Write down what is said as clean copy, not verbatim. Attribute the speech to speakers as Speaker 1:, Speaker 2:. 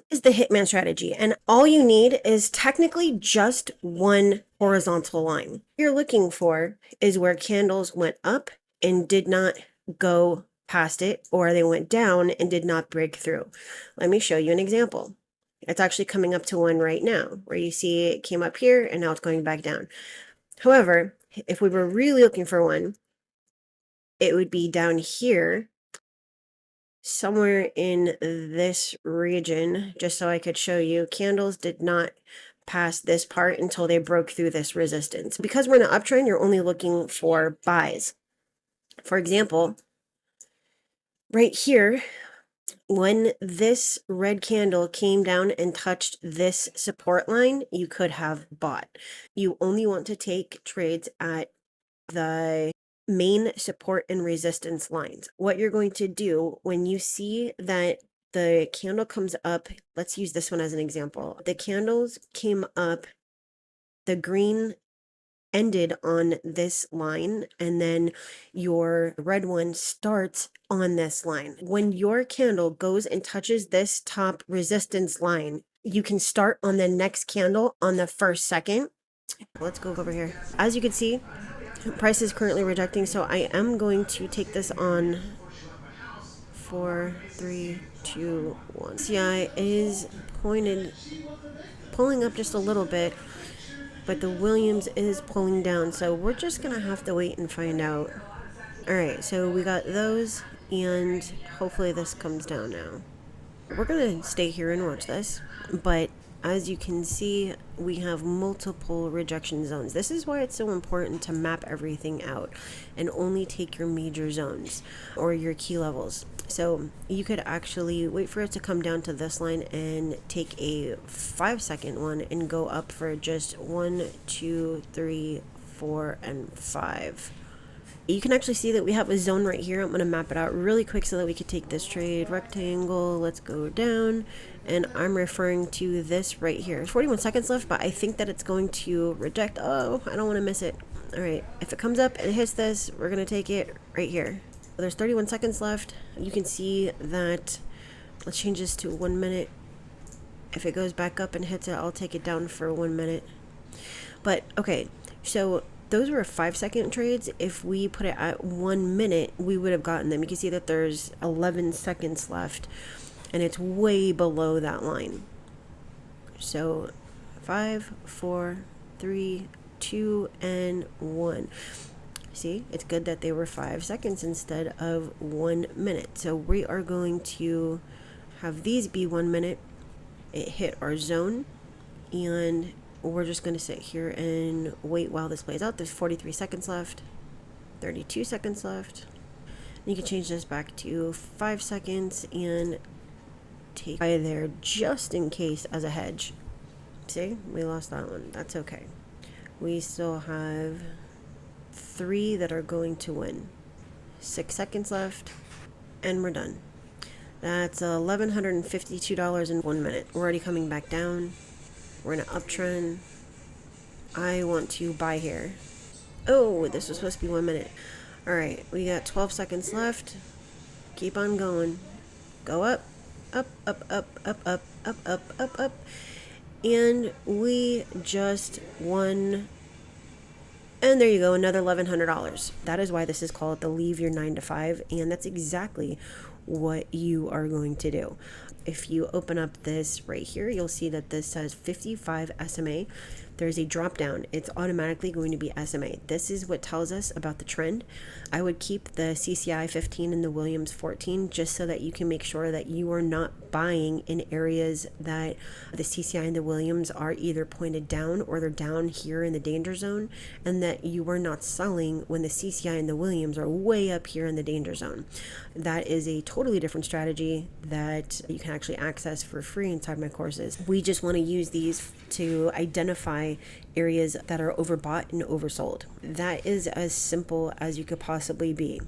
Speaker 1: is the Hitman strategy, and all you need is technically just one horizontal line. What you're looking for is where candles went up and did not go past it, or they went down and did not break through. Let me show you an example. It's actually coming up to one right now, where you see it came up here and now it's going back down. However, if we were really looking for one, it would be down here, somewhere in this region, just so I could show you. Candles did not pass this part until they broke through this resistance. Because we're in an uptrend, you're only looking for buys. For example, right here, when this red candle came down and touched this support line, you could have bought. You only want to take trades at the main support and resistance lines. What you're going to do when you see that the candle comes up, let's use this one as an example. The candles came up, the green ended on this line, and then your red one starts on this line. When your candle goes and touches this top resistance line, you can start on the next candle on the first second. Let's go over here. As you can see, price is currently rejecting, so I am going to take this on 4, 3, 2, 1. CI is pulling up just a little bit, but the Williams is pulling down, so we're just gonna have to wait and find out. All right, so we got those, and hopefully this comes down now. We're gonna stay here and watch this, but as you can see, we have multiple rejection zones. This is why it's so important to map everything out and only take your major zones or your key levels. So you could actually wait for it to come down to this line and take a 5-second one and go up for just 1, 2, 3, 4, and 5. You can actually see that we have a zone right here. I'm going to map it out really quick so that we could take this trade. Rectangle, let's go down. And I'm referring to this right here. There's 41 seconds left, but I think that it's going to reject. Oh, I don't want to miss it. All right, if it comes up and hits this, we're going to take it right here. There's 31 seconds left. You can see that, let's change this to 1 minute. If it goes back up and hits it, I'll take it down for 1 minute. But okay, so those were 5-second trades. If we put it at 1 minute, we would have gotten them. You can see that there's 11 seconds left, and it's way below that line. So 5, 4, 3, 2, and 1. See, it's good that they were 5 seconds instead of 1 minute. So we are going to have these be 1 minute. It hit our zone, and we're just going to sit here and wait while this plays out. There's 43 seconds left, 32 seconds left. You can change this back to 5 seconds and take by there just in case as a hedge. See, we lost that one. That's okay. We still have 3 that are going to win. 6 seconds left, and we're done. That's $1,152 in 1 minute. We're already coming back down. We're in an uptrend. I want to buy here. Oh, this was supposed to be 1 minute. All right, we got 12 seconds left. Keep on going. Go up, up, up, up, up, up, up, up, up, up. And we just won. And there you go, another $1,100. That is why this is called the leave your 9 to 5. And that's exactly what you are going to do. If you open up this right here, you'll see that this says 55 SMA. There's a drop down. It's automatically going to be SMA. This is what tells us about the trend. I would keep the CCI 15 and the Williams 14 just so that you can make sure that you are not buying in areas that the CCI and the Williams are either pointed down or they're down here in the danger zone, and that you are not selling when the CCI and the Williams are way up here in the danger zone. That is a totally different strategy that you can actually access for free inside my courses. We just want to use these to identify areas that are overbought and oversold. That is as simple as you could possibly be.